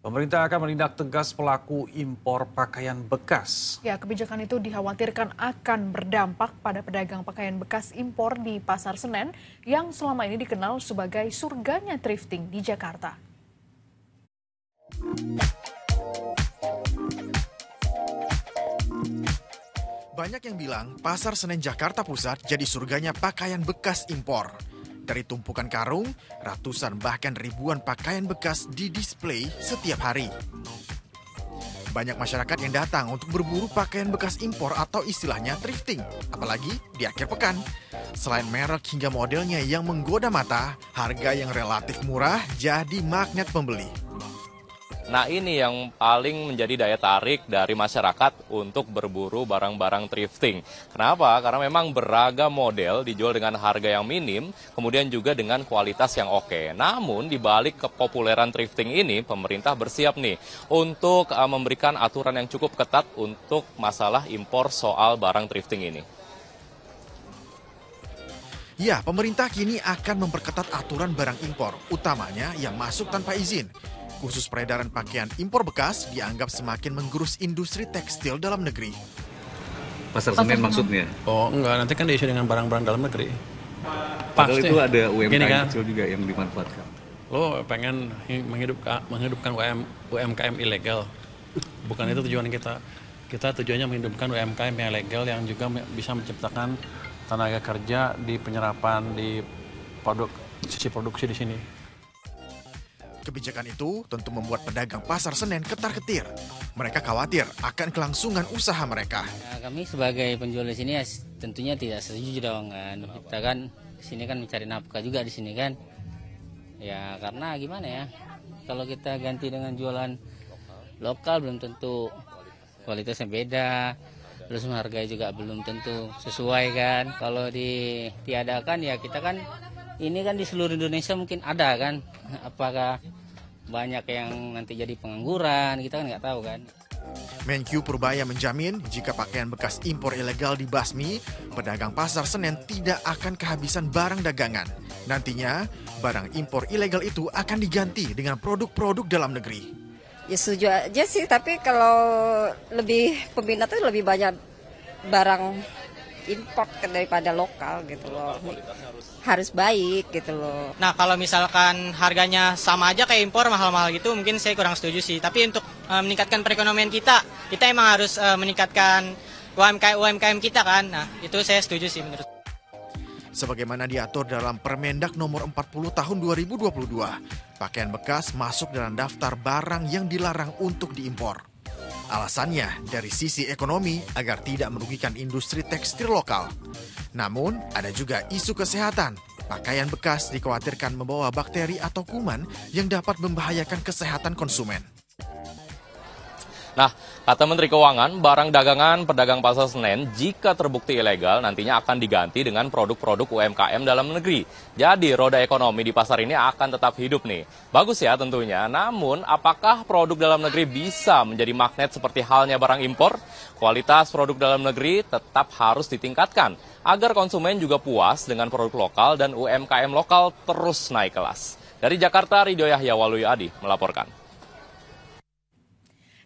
Pemerintah akan menindak tegas pelaku impor pakaian bekas. Ya, kebijakan itu dikhawatirkan akan berdampak pada pedagang pakaian bekas impor di Pasar Senen yang selama ini dikenal sebagai surganya thrifting di Jakarta. Banyak yang bilang Pasar Senen Jakarta Pusat jadi surganya pakaian bekas impor. Dari tumpukan karung, ratusan bahkan ribuan pakaian bekas didisplay setiap hari. Banyak masyarakat yang datang untuk berburu pakaian bekas impor atau istilahnya thrifting, apalagi di akhir pekan. Selain merek hingga modelnya yang menggoda mata, harga yang relatif murah jadi magnet pembeli. Nah, ini yang paling menjadi daya tarik dari masyarakat untuk berburu barang-barang thrifting. Kenapa? Karena memang beragam model dijual dengan harga yang minim, kemudian juga dengan kualitas yang oke. Namun, di balik kepopuleran thrifting ini, pemerintah bersiap nih untuk memberikan aturan yang cukup ketat untuk masalah impor soal barang thrifting ini. Ya, pemerintah kini akan memperketat aturan barang impor, utamanya yang masuk tanpa izin. Khusus peredaran pakaian impor bekas dianggap semakin menggerus industri tekstil dalam negeri. Pasar Senen maksudnya? Oh enggak, nanti kan diisi dengan barang-barang dalam negeri. Padahal itu ada UMKM kan, kecil juga yang dimanfaatkan. Lo pengen menghidupkan UMKM ilegal. Bukan itu tujuan kita. Kita tujuannya menghidupkan UMKM yang legal yang juga bisa menciptakan tenaga kerja di penyerapan, di sisi produksi di sini. Kebijakan itu tentu membuat pedagang Pasar Senen ketar-ketir. Mereka khawatir akan kelangsungan usaha mereka. Ya, kami sebagai penjual di sini ya, tentunya tidak setuju dong kan. Kita kan sini kan mencari nafkah juga di sini kan. Ya karena gimana ya? Kalau kita ganti dengan jualan lokal belum tentu kualitasnya beda. Terus harganya juga belum tentu sesuai kan. Kalau ditiadakan ya kita kan ini kan di seluruh Indonesia mungkin ada kan, apakah banyak yang nanti jadi pengangguran, kita kan nggak tahu kan. Menkyu Purbaya menjamin jika pakaian bekas impor ilegal dibasmi, pedagang Pasar Senen tidak akan kehabisan barang dagangan. Nantinya, barang impor ilegal itu akan diganti dengan produk-produk dalam negeri. Ya setuju aja sih, tapi kalau lebih peminatnya lebih banyak barang import daripada lokal gitu loh. Harus baik gitu loh. Nah kalau misalkan harganya sama aja kayak impor mahal-mahal gitu mungkin saya kurang setuju sih. Tapi untuk meningkatkan perekonomian kita emang harus meningkatkan UMKM kita kan. Nah itu saya setuju sih menurut. Sebagaimana diatur dalam Permendak nomor 40 tahun 2022, pakaian bekas masuk dalam daftar barang yang dilarang untuk diimpor. Alasannya dari sisi ekonomi agar tidak merugikan industri tekstil lokal. Namun ada juga isu kesehatan. Pakaian bekas dikhawatirkan membawa bakteri atau kuman yang dapat membahayakan kesehatan konsumen. Nah, kata Menteri Keuangan, barang dagangan pedagang Pasar Senen jika terbukti ilegal nantinya akan diganti dengan produk-produk UMKM dalam negeri. Jadi roda ekonomi di pasar ini akan tetap hidup nih. Bagus ya tentunya, namun apakah produk dalam negeri bisa menjadi magnet seperti halnya barang impor? Kualitas produk dalam negeri tetap harus ditingkatkan agar konsumen juga puas dengan produk lokal dan UMKM lokal terus naik kelas. Dari Jakarta, Ridho Yahya Waluyo-Adi melaporkan.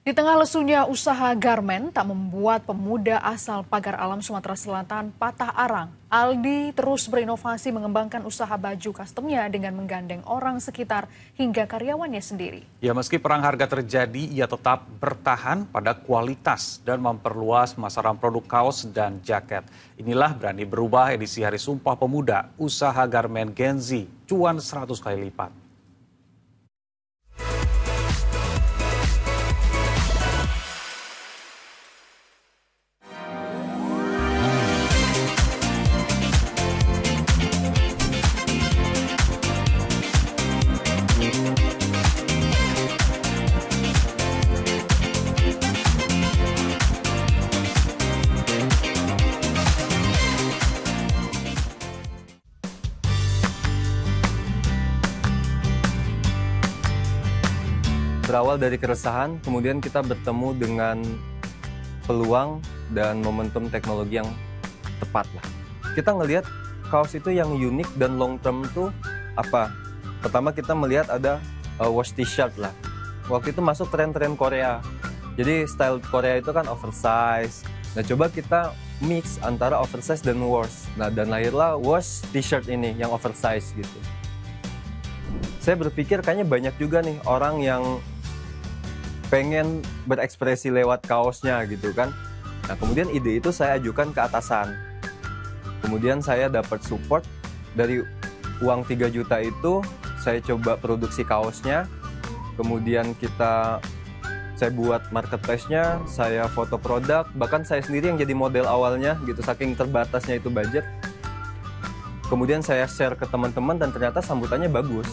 Di tengah lesunya usaha garmen tak membuat pemuda asal Pagar Alam Sumatera Selatan patah arang. Aldi terus berinovasi mengembangkan usaha baju customnya dengan menggandeng orang sekitar hingga karyawannya sendiri. Ya, meski perang harga terjadi, ia tetap bertahan pada kualitas dan memperluas pemasaran produk kaos dan jaket. Inilah Berani Berubah edisi Hari Sumpah Pemuda, usaha garmen Gen Z, cuan 100 kali lipat. Berawal dari keresahan, kemudian kita bertemu dengan peluang dan momentum teknologi yang tepat lah. Kita ngelihat kaos itu yang unik dan long term itu apa? Pertama kita melihat ada wash t-shirt lah. waktu itu masuk tren-tren Korea. Jadi style Korea itu kan oversize. Nah coba kita mix antara oversize dan wash. Nah dan lahirlah wash t-shirt ini yang oversize gitu. Saya berpikir kayaknya banyak juga nih orang yang pengen berekspresi lewat kaosnya gitu kan. Nah kemudian ide itu saya ajukan ke atasan. Kemudian saya dapat support dari uang 3 juta itu, saya coba produksi kaosnya. Kemudian saya buat marketplace-nya, saya foto produk, bahkan saya sendiri yang jadi model awalnya gitu, saking terbatasnya itu budget. Kemudian saya share ke teman-teman dan ternyata sambutannya bagus.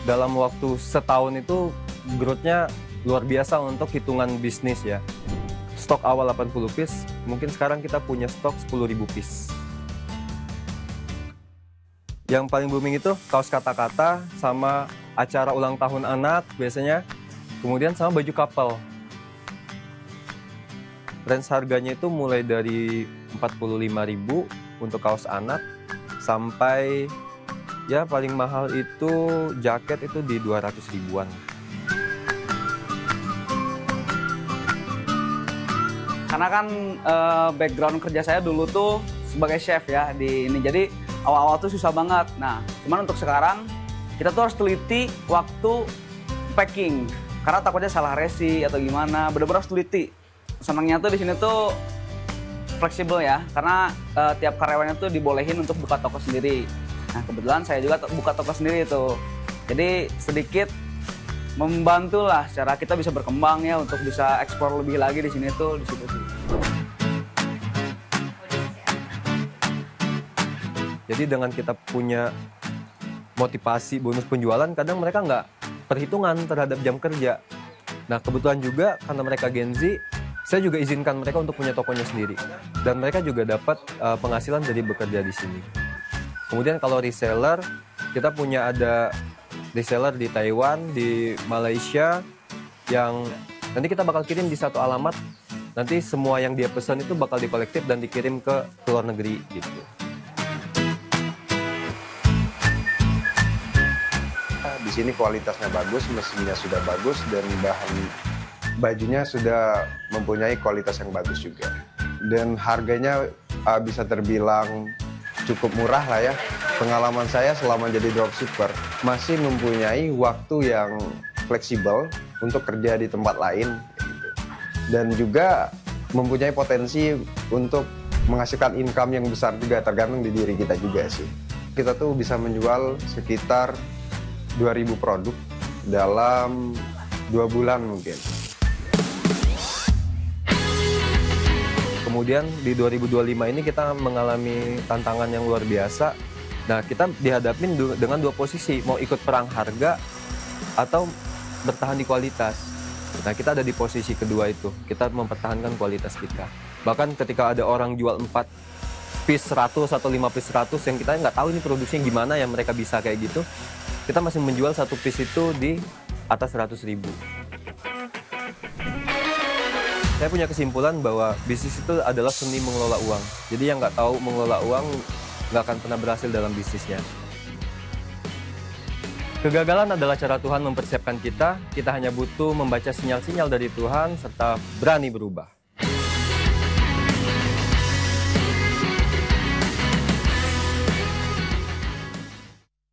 Dalam waktu setahun itu growth-nya luar biasa untuk hitungan bisnis ya. Stok awal 80 piece, mungkin sekarang kita punya stok 10.000 piece. Yang paling booming itu kaos kata-kata sama acara ulang tahun anak biasanya. Kemudian sama baju couple. Range harganya itu mulai dari 45.000 untuk kaos anak sampai ya paling mahal itu jaket itu di 200 ribuan. Karena kan background kerja saya dulu tuh sebagai chef ya di ini. Jadi awal-awal tuh susah banget. Nah, cuman untuk sekarang kita tuh harus teliti waktu packing. Karena takutnya salah resi atau gimana, bener-bener harus teliti. Senangnya tuh di sini tuh fleksibel ya, karena tiap karyawannya tuh dibolehin untuk buka toko sendiri. Nah kebetulan saya juga buka toko sendiri itu. Jadi sedikit membantu lah cara kita bisa berkembang ya untuk bisa ekspor lebih lagi di sini tuh di situ sih. Jadi dengan kita punya motivasi bonus penjualan, kadang mereka nggak perhitungan terhadap jam kerja. Nah kebetulan juga karena mereka Gen Z, saya juga izinkan mereka untuk punya tokonya sendiri. Dan mereka juga dapat penghasilan dari bekerja di sini. Kemudian kalau reseller, kita ada reseller di Taiwan, di Malaysia, yang nanti kita bakal kirim di satu alamat. Nanti semua yang dia pesan itu bakal dikolektif dan dikirim ke luar negeri gitu. Di sini kualitasnya bagus, mesinnya sudah bagus, dan bahan bajunya sudah mempunyai kualitas yang bagus juga. Dan harganya bisa terbilang cukup murah lah ya. Pengalaman saya selama jadi dropshipper masih mempunyai waktu yang fleksibel untuk kerja di tempat lain. Dan juga mempunyai potensi untuk menghasilkan income yang besar juga, tergantung di diri kita juga sih. Kita tuh bisa menjual sekitar 2.000 produk dalam 2 bulan mungkin. Kemudian di 2025 ini kita mengalami tantangan yang luar biasa. Nah kita dihadapin dengan 2 posisi, mau ikut perang harga atau bertahan di kualitas. Nah kita ada di posisi kedua itu, kita mempertahankan kualitas kita. Bahkan ketika ada orang jual 4 piece 100 atau 5 piece 100 yang kita nggak tahu ini produksinya gimana yang mereka bisa kayak gitu, kita masih menjual 1 piece itu di atas 100.000. Saya punya kesimpulan bahwa bisnis itu adalah seni mengelola uang. Jadi yang nggak tahu mengelola uang nggak akan pernah berhasil dalam bisnisnya. Kegagalan adalah cara Tuhan mempersiapkan kita. Kita hanya butuh membaca sinyal-sinyal dari Tuhan serta berani berubah.